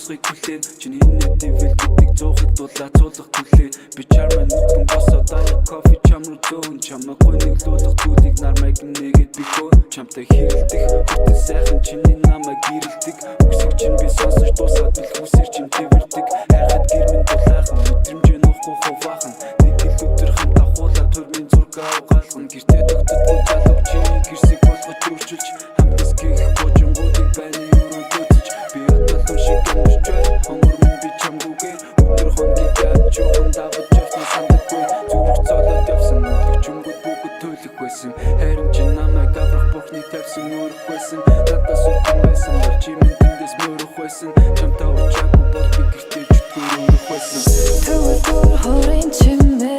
босхыг хүлээн чиний нэтэвэл гэдэг зоохыг дулаа цуулах түлээ би чарман нүтгэн босоод аяа кофе чам руу дөөн чамаа гойныглуулах зүйлийг нармайг нэгэд би хөө чамтай хэрэлдэх бүтэн сайхан чиний намайг гэрэлдэг үсэг чин би сонсож дуусаад бил хүсэр чин твэрдэг хайхад гэрмэн дулаахан мэдрэмжээ нуухгүй хуваахан нэг л өдөр хамтаа хуулаа төрмийн зураг авгаалган гэртээ тогтдгүй залуу чиний гэрсийг болгож үрчилж хамтас гих божингуудыг байна юуруу дөцөж би одлон шиг гэмж хонгор минь би чамгүйгээ өдөр хоногийг яаж жоохон давж явсан сандаггүй зүрх цолоод явсан чүмгүүд бүгд төлөх байсан харин чи намайг аврах бүхний тавьсан өрөх байсан надаас үлдэн байсан бол чи минь тэндээс мөрөх байсан чамтай уулзаагүй бол би гэртээ чөтгөр өрөх байсан Төвөөр хорин чимээ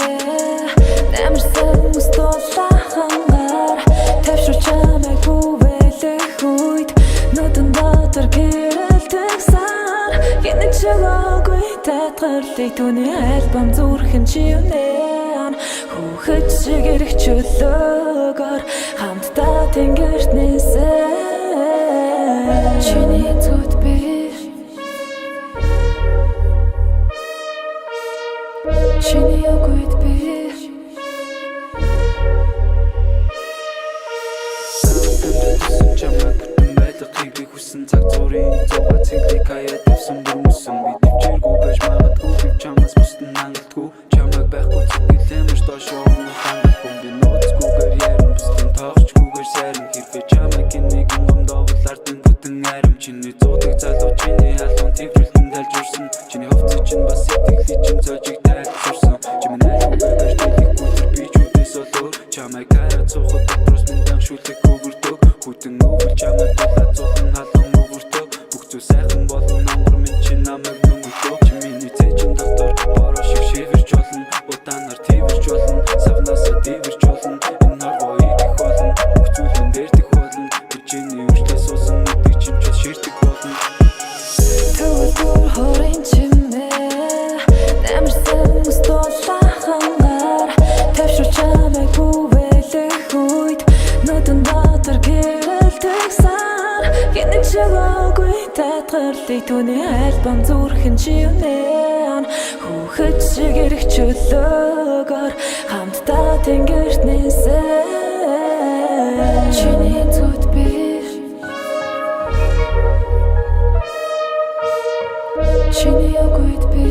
намарсан мустолахангаар тавшир чамайг бүвэлэх үед нүдэн дотор гэрэлтэгсаар янаж чагаагүй татгарлыг түүний альбом зүрхэн чи өнөө хүүхэд шиг ирэх чөлөөгөр хамтдаа тэнгэрт нээсээ чиний зүд би чиний өгөөд би чамайг бүтэн байлгахыг би хүссэн цаг зуурын зугаа цэглийг хаяад явсан бүрмөсөн би төвчээргүй байж магадгүй би чамаас бусдын хангалтгүй чамайг байхгүй зүгэлэмж доошоо хангалтгүй би нууцгүйгээр ярин бусдын тоогчгүйгээр сайран хэрвээ чамайг нэгэн гомдоогол ардын бүтэн айрам чиний зуудаг залуу чиний халуун твэрлэлтэн тайлжурсан чиний хувцас чинь бас сэтгэлий чинь зожиг тайлбарсан чимэн айлгүйгээр байж дэлгэхгүй би ч үдээс олоор чамайг хараад суухад дотрос минь даншуулдаг хөвөрдөг хүтэн өвөл чамайг дулаад зухан халуун өвөртөг бүх зүйл сайхан болон онгор минь чи намайг нүгдөө чи миний цэжин доктор бороо шиг шивэрч болно удаанаар твэрч болно савнасаа дивэрч болно энэ норвоиг их болно бүх зүйлэн дээрдэх болно би чиний үрчлээ суусан нүдийг чинь ч ширдэг болно Төвөөр хорин чимээ намарсан мустолахангаар тавшир чамайг бүвэлэх үед нүдэн дотор гэрэлтэгсаар янаж чагаагүй татгарлыг түүний альбом зүрхэн чи өнөө хүүхэд шиг ирэх чөлөөгөр хамтдаа тэнгэрт нээсээ чиний зүд би чиний өгөөд би